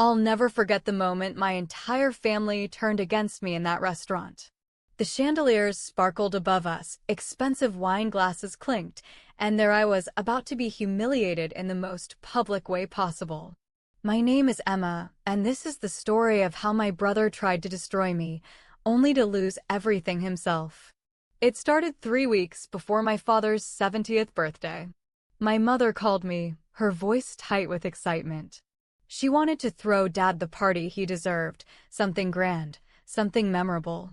I'll never forget the moment my entire family turned against me in that restaurant. The chandeliers sparkled above us, expensive wine glasses clinked, and there I was about to be humiliated in the most public way possible. My name is Emma, and this is the story of how my brother tried to destroy me, only to lose everything himself. It started 3 weeks before my father's 70th birthday. My mother called me, her voice tight with excitement. She wanted to throw Dad the party he deserved, something grand, something memorable.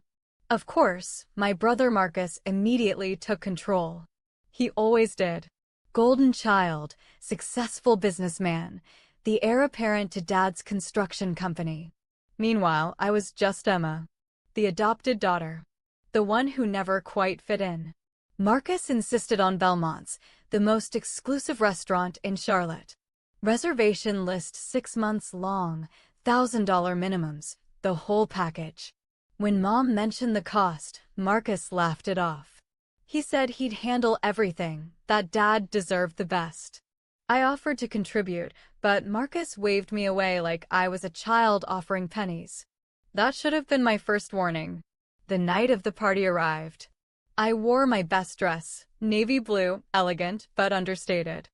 Of course, my brother Marcus immediately took control. He always did. Golden child, successful businessman, the heir apparent to Dad's construction company. Meanwhile, I was just Emma, the adopted daughter, the one who never quite fit in. Marcus insisted on Belmont's, the most exclusive restaurant in Charlotte. Reservation list 6 months long, $1,000 minimums, the whole package. When Mom mentioned the cost, Marcus laughed it off. He said he'd handle everything, that Dad deserved the best. I offered to contribute, but Marcus waved me away like I was a child offering pennies. That should have been my first warning. The night of the party arrived. I wore my best dress, navy blue, elegant but understated.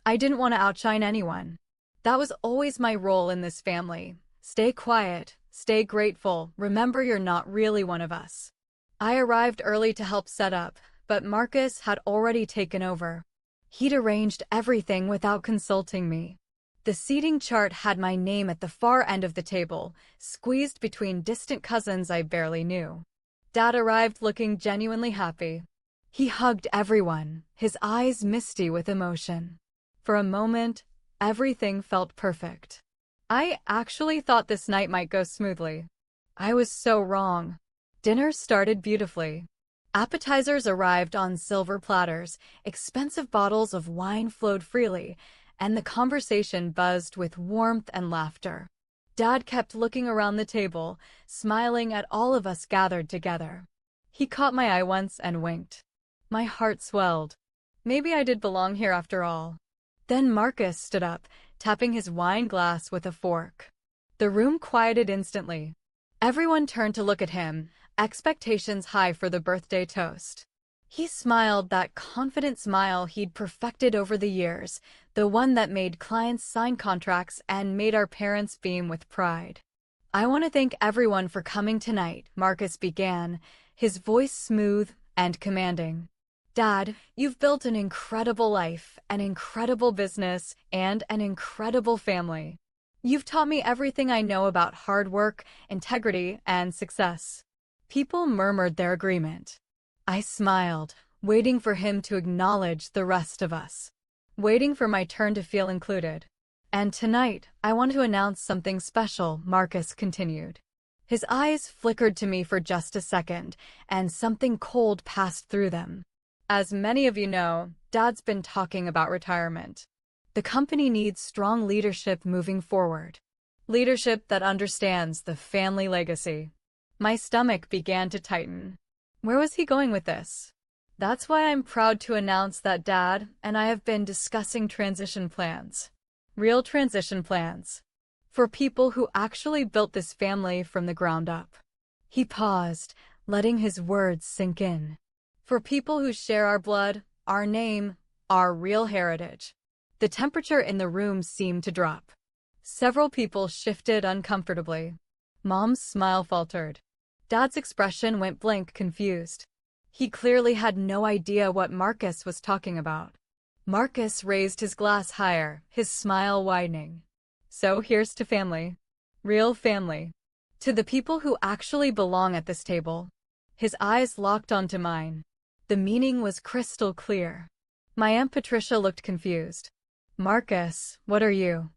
I didn't want to outshine anyone. That was always my role in this family. Stay quiet, stay grateful, remember you're not really one of us. I arrived early to help set up, but Marcus had already taken over. He'd arranged everything without consulting me. The seating chart had my name at the far end of the table, squeezed between distant cousins I barely knew. Dad arrived looking genuinely happy. He hugged everyone, his eyes misty with emotion. For a moment, everything felt perfect. I actually thought this night might go smoothly. I was so wrong. Dinner started beautifully. Appetizers arrived on silver platters, expensive bottles of wine flowed freely, and the conversation buzzed with warmth and laughter. Dad kept looking around the table, smiling at all of us gathered together. He caught my eye once and winked. My heart swelled. Maybe I did belong here after all. Then Marcus stood up, tapping his wine glass with a fork. The room quieted instantly. Everyone turned to look at him, expectations high for the birthday toast. He smiled that confident smile he'd perfected over the years, the one that made clients sign contracts and made our parents beam with pride. I want to thank everyone for coming tonight, Marcus began, his voice smooth and commanding. Dad, you've built an incredible life, an incredible business, and an incredible family. You've taught me everything I know about hard work, integrity, and success. People murmured their agreement. I smiled, waiting for him to acknowledge the rest of us, waiting for my turn to feel included. And tonight, I want to announce something special, Marcus continued. His eyes flickered to me for just a second, and something cold passed through them. As many of you know, Dad's been talking about retirement. The company needs strong leadership moving forward. Leadership that understands the family legacy. My stomach began to tighten. Where was he going with this? That's why I'm proud to announce that Dad and I have been discussing transition plans. Real transition plans. For people who actually built this family from the ground up. He paused, letting his words sink in. For people who share our blood, our name, our real heritage. The temperature in the room seemed to drop. Several people shifted uncomfortably. Mom's smile faltered. Dad's expression went blank, confused. He clearly had no idea what Marcus was talking about. Marcus raised his glass higher, his smile widening. So here's to family. Real family. To the people who actually belong at this table. His eyes locked onto mine. The meaning was crystal clear. My Aunt Patricia looked confused. Marcus, what are you?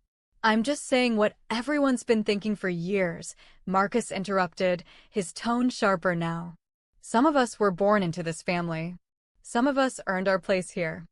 I'm just saying what everyone's been thinking for years, Marcus interrupted, his tone sharper now. Some of us were born into this family. Some of us earned our place here.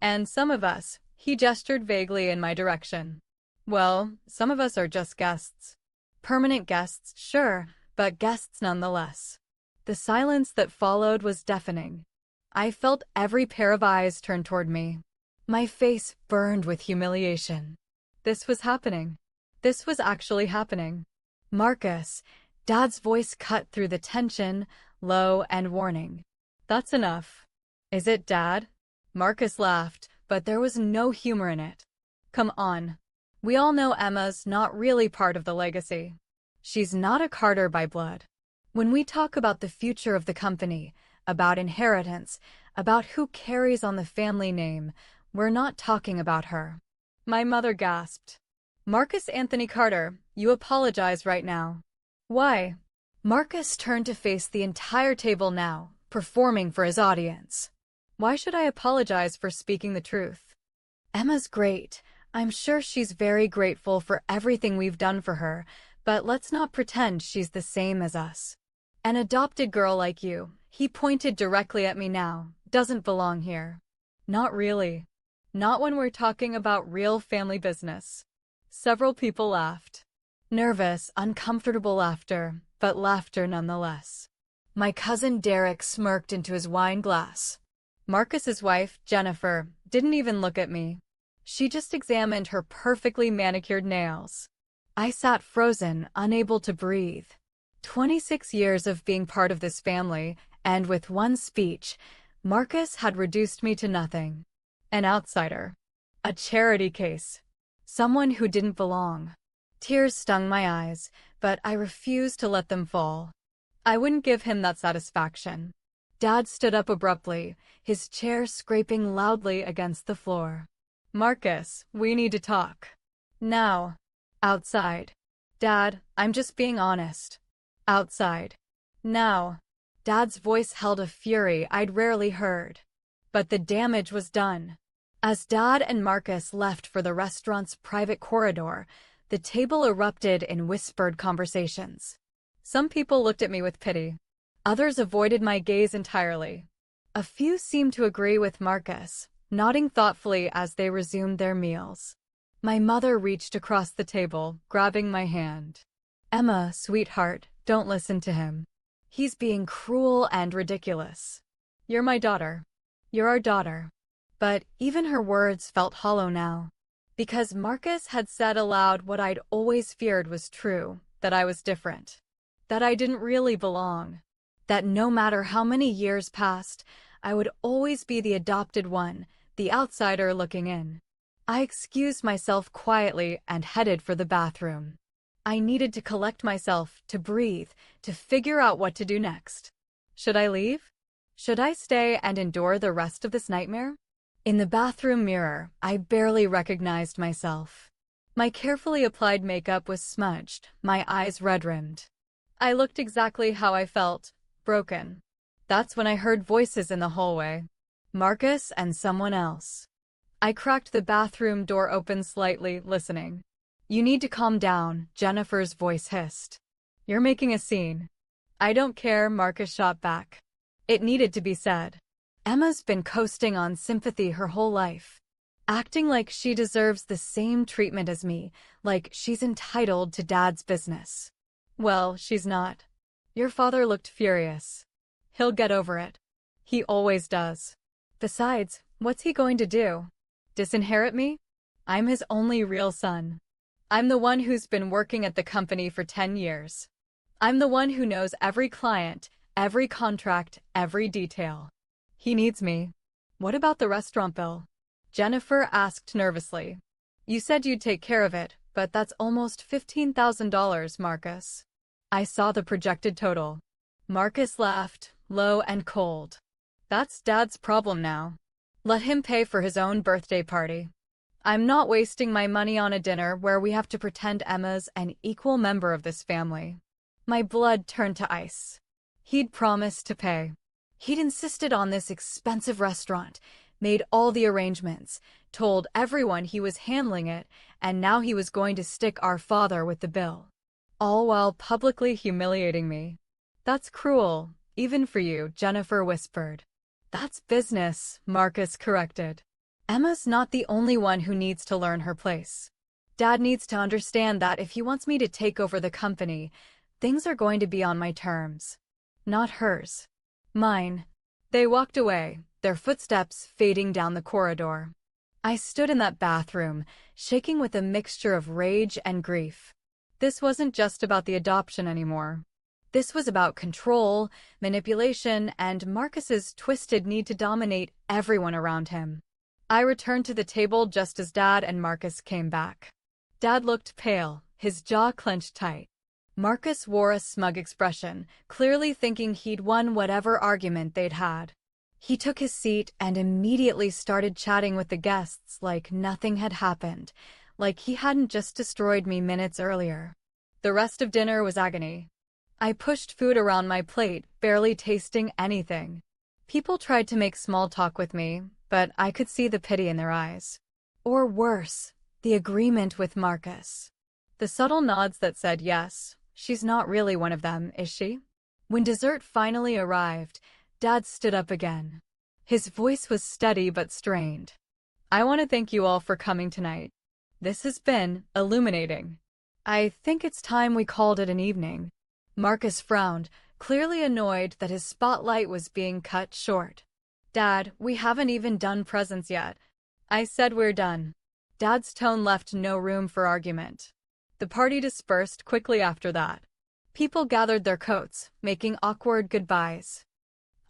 And some of us, he gestured vaguely in my direction. Well, some of us are just guests. Permanent guests, sure, but guests nonetheless. The silence that followed was deafening. I felt every pair of eyes turn toward me. My face burned with humiliation. This was happening. This was actually happening. Marcus, Dad's voice cut through the tension, low and warning. That's enough. Is it, Dad? Marcus laughed, but there was no humor in it. Come on. We all know Emma's not really part of the legacy. She's not a Carter by blood. When we talk about the future of the company, about inheritance, about who carries on the family name, we're not talking about her. My mother gasped. Marcus Anthony Carter, you apologize right now. Why? Marcus turned to face the entire table now, performing for his audience. Why should I apologize for speaking the truth? Emma's great. I'm sure she's very grateful for everything we've done for her, but let's not pretend she's the same as us. An adopted girl like you, he pointed directly at me now, doesn't belong here. Not really. Not when we're talking about real family business. Several people laughed. Nervous, uncomfortable laughter, but laughter nonetheless. My cousin Derek smirked into his wine glass. Marcus's wife, Jennifer, didn't even look at me. She just examined her perfectly manicured nails. I sat frozen, unable to breathe. 26 years of being part of this family, and with one speech, Marcus had reduced me to nothing. An outsider. A charity case. Someone who didn't belong. Tears stung my eyes, but I refused to let them fall. I wouldn't give him that satisfaction. Dad stood up abruptly, his chair scraping loudly against the floor. Marcus, we need to talk. Now. Outside. Dad, I'm just being honest. Outside. Now. Dad's voice held a fury I'd rarely heard. But the damage was done. As Dad and Marcus left for the restaurant's private corridor, the table erupted in whispered conversations. Some people looked at me with pity. Others avoided my gaze entirely. A few seemed to agree with Marcus, nodding thoughtfully as they resumed their meals. My mother reached across the table, grabbing my hand. Emma, sweetheart, don't listen to him. He's being cruel and ridiculous. You're my daughter. You're our daughter. But even her words felt hollow now. Because Marcus had said aloud what I'd always feared was true, that I was different. That I didn't really belong. That no matter how many years passed, I would always be the adopted one, the outsider looking in. I excused myself quietly and headed for the bathroom. I needed to collect myself, to breathe, to figure out what to do next. Should I leave? Should I stay and endure the rest of this nightmare? In the bathroom mirror, I barely recognized myself. My carefully applied makeup was smudged, my eyes red-rimmed. I looked exactly how I felt. Broken. That's when I heard voices in the hallway. Marcus and someone else. I cracked the bathroom door open slightly, listening. You need to calm down, Jennifer's voice hissed. You're making a scene. I don't care, Marcus shot back. It needed to be said. Emma's been coasting on sympathy her whole life. Acting like she deserves the same treatment as me, like she's entitled to Dad's business. Well, she's not. Your father looked furious. He'll get over it. He always does. Besides, what's he going to do? Disinherit me? I'm his only real son. I'm the one who's been working at the company for 10 years. I'm the one who knows every client, every contract, every detail. He needs me. What about the restaurant bill? Jennifer asked nervously. You said you'd take care of it, but that's almost $15,000, Marcus. I saw the projected total. Marcus laughed, low and cold. That's Dad's problem now. Let him pay for his own birthday party. I'm not wasting my money on a dinner where we have to pretend Emma's an equal member of this family. My blood turned to ice. He'd promised to pay. He'd insisted on this expensive restaurant, made all the arrangements, told everyone he was handling it, and now he was going to stick our father with the bill. All while publicly humiliating me. That's cruel, even for you, Jennifer whispered. That's business, Marcus corrected. Emma's not the only one who needs to learn her place. Dad needs to understand that if he wants me to take over the company, things are going to be on my terms. Not hers. Mine. They walked away, their footsteps fading down the corridor. I stood in that bathroom, shaking with a mixture of rage and grief. This wasn't just about the adoption anymore. This was about control, manipulation, and Marcus's twisted need to dominate everyone around him. I returned to the table just as Dad and Marcus came back. Dad looked pale, his jaw clenched tight. Marcus wore a smug expression, clearly thinking he'd won whatever argument they'd had. He took his seat and immediately started chatting with the guests like nothing had happened, like he hadn't just destroyed me minutes earlier. The rest of dinner was agony. I pushed food around my plate, barely tasting anything. People tried to make small talk with me, but I could see the pity in their eyes. Or worse, the agreement with Marcus. The subtle nods that said yes, she's not really one of them, is she? When dessert finally arrived, Dad stood up again. His voice was steady but strained. I want to thank you all for coming tonight. This has been illuminating. I think it's time we called it an evening. Marcus frowned, clearly annoyed that his spotlight was being cut short. Dad, we haven't even done presents yet. I said we're done. Dad's tone left no room for argument. The party dispersed quickly after that. People gathered their coats, making awkward goodbyes.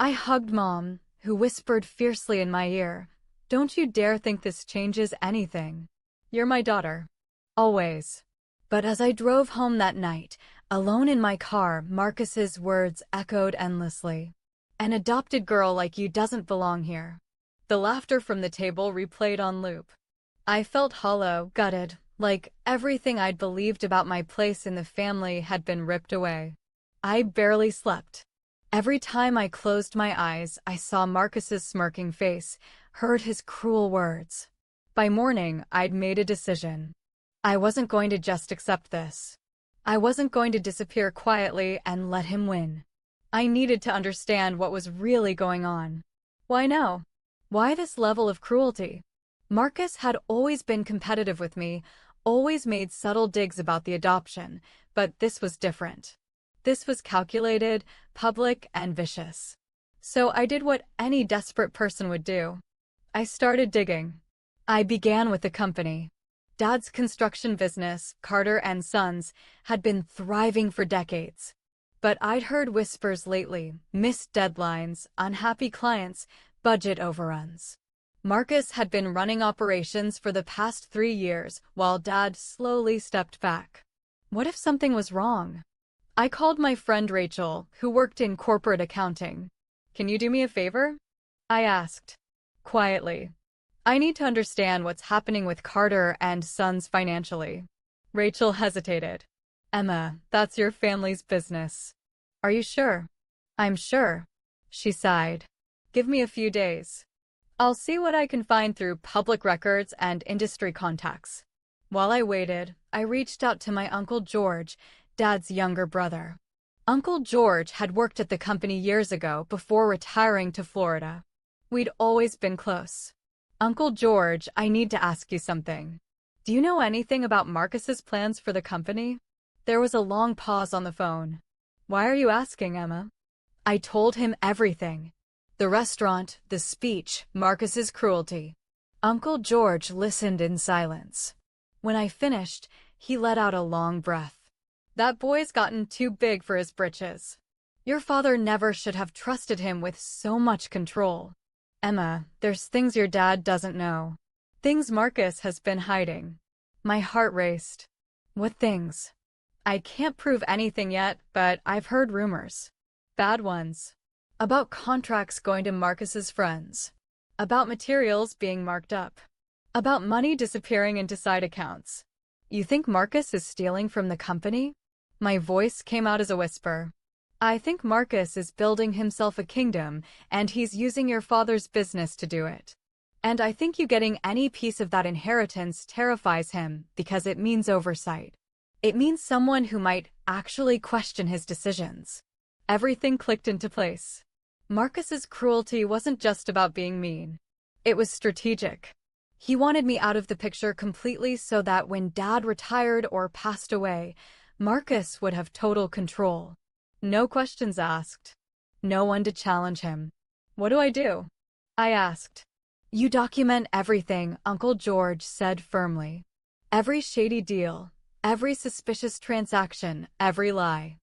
I hugged Mom, who whispered fiercely in my ear, "Don't you dare think this changes anything. You're my daughter. Always." But as I drove home that night, alone in my car, Marcus's words echoed endlessly. "An adopted girl like you doesn't belong here." The laughter from the table replayed on loop. I felt hollow, gutted, like everything I'd believed about my place in the family had been ripped away. I barely slept. Every time I closed my eyes, I saw Marcus's smirking face, heard his cruel words. By morning, I'd made a decision. I wasn't going to just accept this. I wasn't going to disappear quietly and let him win. I needed to understand what was really going on. Why now? Why this level of cruelty? Marcus had always been competitive with me, always made subtle digs about the adoption, but this was different. This was calculated, public, and vicious. So I did what any desperate person would do. I started digging. I began with the company. Dad's construction business, Carter and Sons, had been thriving for decades. But I'd heard whispers lately, missed deadlines, unhappy clients, budget overruns. Marcus had been running operations for the past 3 years, while Dad slowly stepped back. What if something was wrong? I called my friend Rachel, who worked in corporate accounting. "Can you do me a favor?" I asked. Quietly. "I need to understand what's happening with Carter and Sons financially." Rachel hesitated. "Emma, that's your family's business." "Are you sure?" "I'm sure." She sighed. "Give me a few days. I'll see what I can find through public records and industry contacts." While I waited, I reached out to my Uncle George, Dad's younger brother. Uncle George had worked at the company years ago before retiring to Florida. We'd always been close. "Uncle George, I need to ask you something. Do you know anything about Marcus's plans for the company?" There was a long pause on the phone. "Why are you asking, Emma?" I told him everything. The restaurant, the speech, Marcus's cruelty. Uncle George listened in silence. When I finished, he let out a long breath. "That boy's gotten too big for his britches. Your father never should have trusted him with so much control. Emma, there's things your dad doesn't know. Things Marcus has been hiding." My heart raced. "What things?" "I can't prove anything yet, but I've heard rumors. Bad ones. About contracts going to Marcus's friends. About materials being marked up. About money disappearing into side accounts." "You think Marcus is stealing from the company?" My voice came out as a whisper. "I think Marcus is building himself a kingdom, and he's using your father's business to do it. And I think you getting any piece of that inheritance terrifies him because it means oversight. It means someone who might actually question his decisions." Everything clicked into place. Marcus's cruelty wasn't just about being mean. It was strategic. He wanted me out of the picture completely so that when Dad retired or passed away, Marcus would have total control. No questions asked. No one to challenge him. "What do I do?" I asked. You document everything, Uncle George said firmly. Every shady deal, every suspicious transaction, every lie.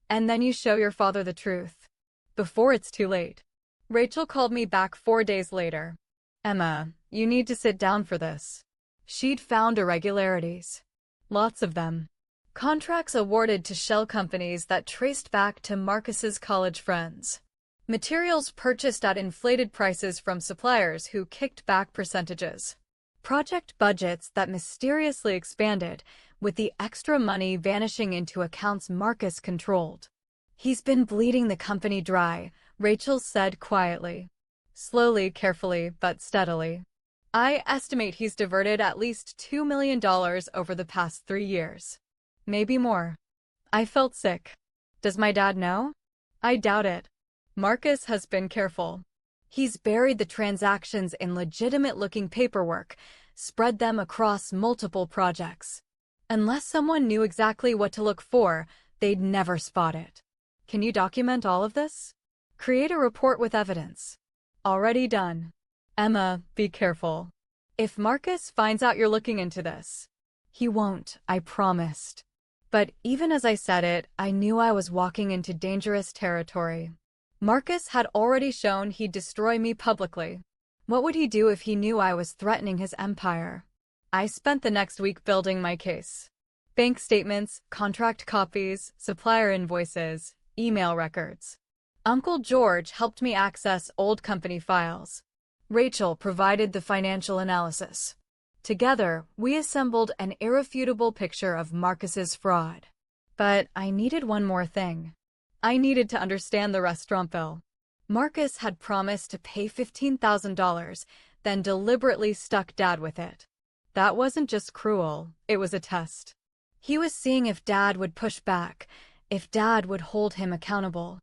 And then you show your father the truth. Before it's too late. Rachel called me back 4 days later. Emma, you need to sit down for this. She'd found irregularities. Lots of them. Contracts awarded to shell companies that traced back to Marcus's college friends. Materials purchased at inflated prices from suppliers who kicked back percentages. Project budgets that mysteriously expanded, with the extra money vanishing into accounts Marcus controlled. He's been bleeding the company dry, Rachel said quietly. Slowly, carefully, but steadily. I estimate he's diverted at least $2 million over the past 3 years. Maybe more. I felt sick. Does my dad know? I doubt it. Marcus has been careful. He's buried the transactions in legitimate-looking paperwork, spread them across multiple projects. Unless someone knew exactly what to look for, they'd never spot it. Can you document all of this? Create a report with evidence. Already done. Emma, be careful. If Marcus finds out you're looking into this. He won't, I promised. But even as I said it, I knew I was walking into dangerous territory. Marcus had already shown he'd destroy me publicly. What would he do if he knew I was threatening his empire? I spent the next week building my case. Bank statements, contract copies, supplier invoices, email records. Uncle George helped me access old company files. Rachel provided the financial analysis. Together, we assembled an irrefutable picture of Marcus's fraud. But I needed one more thing. I needed to understand the restaurant bill. Marcus had promised to pay $15,000, then deliberately stuck Dad with it. That wasn't just cruel, it was a test. He was seeing if Dad would push back, if Dad would hold him accountable.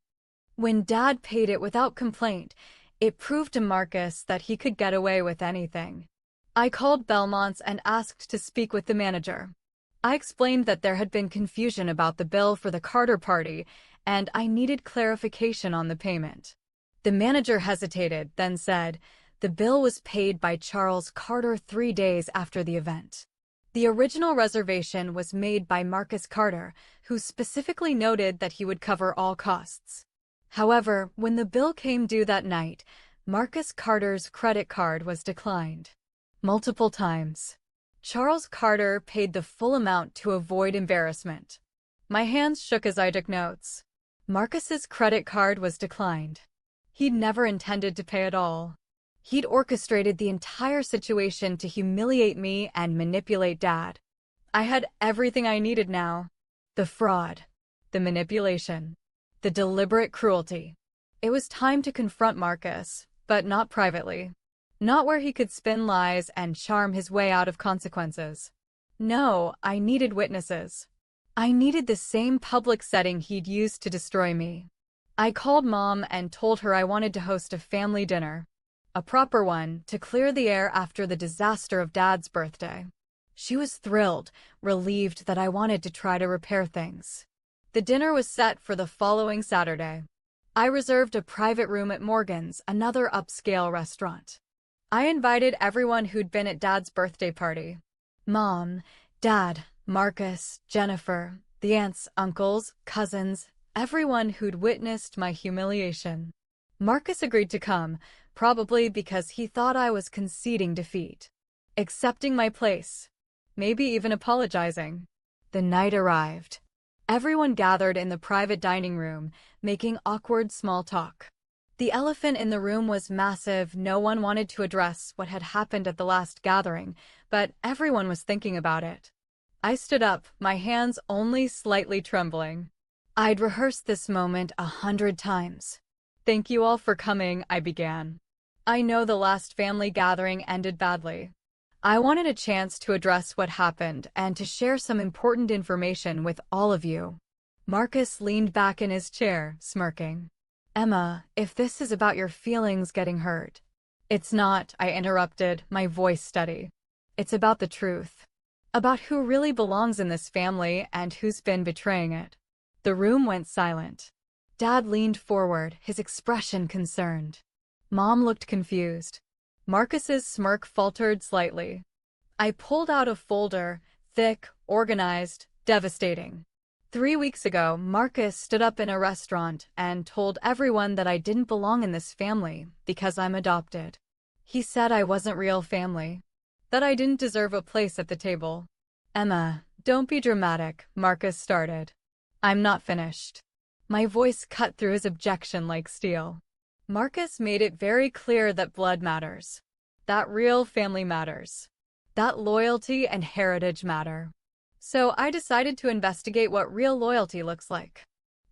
When Dad paid it without complaint, it proved to Marcus that he could get away with anything. I called Belmont's and asked to speak with the manager. I explained that there had been confusion about the bill for the Carter party, and I needed clarification on the payment. The manager hesitated, then said, the bill was paid by Charles Carter 3 days after the event. The original reservation was made by Marcus Carter, who specifically noted that he would cover all costs. However, when the bill came due that night, Marcus Carter's credit card was declined. Multiple times. Charles Carter paid the full amount to avoid embarrassment. My hands shook as I took notes. Marcus's credit card was declined. He'd never intended to pay at all. He'd orchestrated the entire situation to humiliate me and manipulate Dad. I had everything I needed now. The fraud, the manipulation, the deliberate cruelty. It was time to confront Marcus, but not privately. Not where he could spin lies and charm his way out of consequences. No, I needed witnesses. I needed the same public setting he'd used to destroy me. I called Mom and told her I wanted to host a family dinner. A proper one, to clear the air after the disaster of Dad's birthday. She was thrilled, relieved that I wanted to try to repair things. The dinner was set for the following Saturday. I reserved a private room at Morgan's, another upscale restaurant. I invited everyone who'd been at Dad's birthday party. Mom, Dad, Marcus, Jennifer, the aunts, uncles, cousins, everyone who'd witnessed my humiliation. Marcus agreed to come, probably because he thought I was conceding defeat. Accepting my place. Maybe even apologizing. The night arrived. Everyone gathered in the private dining room, making awkward small talk. The elephant in the room was massive. No one wanted to address what had happened at the last gathering, but everyone was thinking about it. I stood up, my hands only slightly trembling. I'd rehearsed this moment 100 times. Thank you all for coming, I began. I know the last family gathering ended badly. I wanted a chance to address what happened and to share some important information with all of you. Marcus leaned back in his chair, smirking. Emma, if this is about your feelings getting hurt. It's not, I interrupted, my voice steady. It's about the truth. About who really belongs in this family and who's been betraying it. The room went silent. Dad leaned forward, his expression concerned. Mom looked confused. Marcus's smirk faltered slightly. I pulled out a folder, thick, organized, devastating. 3 weeks ago, Marcus stood up in a restaurant and told everyone that I didn't belong in this family because I'm adopted. He said I wasn't real family, that I didn't deserve a place at the table. Emma, don't be dramatic, Marcus started. I'm not finished. My voice cut through his objection like steel. Marcus made it very clear that blood matters, that real family matters, that loyalty and heritage matter. So I decided to investigate what real loyalty looks like.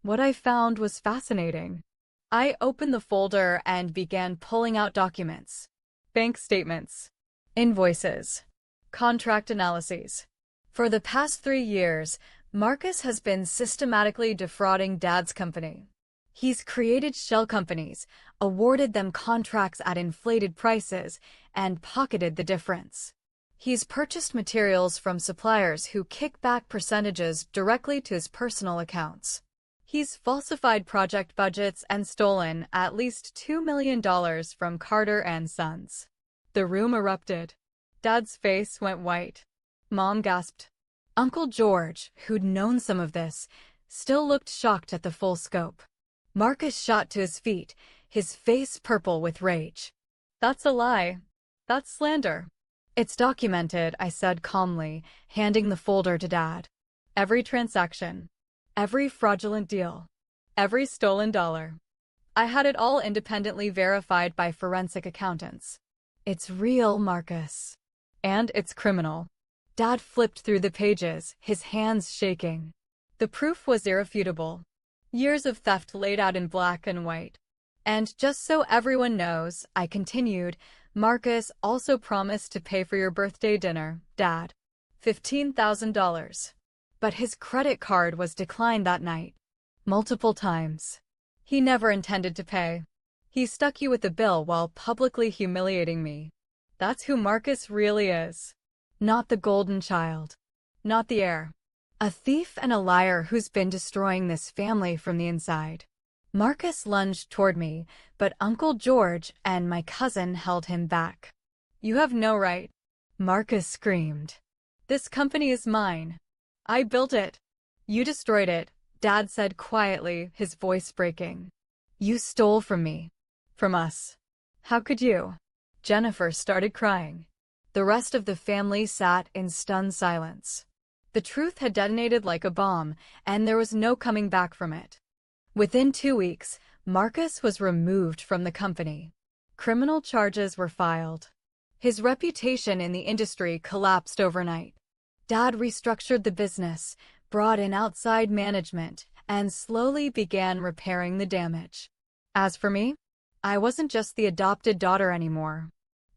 What I found was fascinating. I opened the folder and began pulling out documents, bank statements, invoices, contract analyses. For the past 3 years, Marcus has been systematically defrauding Dad's company. He's created shell companies, awarded them contracts at inflated prices, and pocketed the difference. He's purchased materials from suppliers who kick back percentages directly to his personal accounts. He's falsified project budgets and stolen at least $2 million from Carter and Sons. The room erupted. Dad's face went white. Mom gasped. Uncle George, who'd known some of this, still looked shocked at the full scope. Marcus shot to his feet, his face purple with rage. That's a lie. That's slander. It's documented, I said calmly, handing the folder to Dad. Every transaction, every fraudulent deal, every stolen dollar. I had it all independently verified by forensic accountants. It's real, Marcus. And it's criminal. Dad flipped through the pages, his hands shaking. The proof was irrefutable. Years of theft laid out in black and white. And just so everyone knows, I continued, Marcus also promised to pay for your birthday dinner, Dad. $15,000. But his credit card was declined that night. Multiple times. He never intended to pay. He stuck you with the bill while publicly humiliating me. That's who Marcus really is. Not the golden child. Not the heir. A thief and a liar who's been destroying this family from the inside. Marcus lunged toward me, but Uncle George and my cousin held him back. You have no right. Marcus screamed. This company is mine. I built it. You destroyed it, Dad said quietly, his voice breaking. You stole from me. From us. How could you? Jennifer started crying. The rest of the family sat in stunned silence. The truth had detonated like a bomb, and there was no coming back from it. Within 2 weeks, Marcus was removed from the company. Criminal charges were filed. His reputation in the industry collapsed overnight. Dad restructured the business, brought in outside management, and slowly began repairing the damage. As for me, I wasn't just the adopted daughter anymore.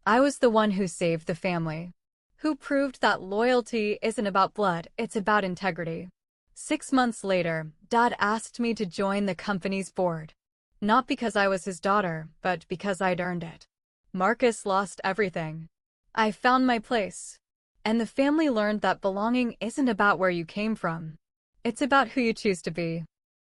I was the one who saved the family, who proved that loyalty isn't about blood, it's about integrity. 6 months later, Dad asked me to join the company's board. Not because I was his daughter, but because I'd earned it. Marcus lost everything. I found my place. And the family learned that belonging isn't about where you came from. It's about who you choose to be.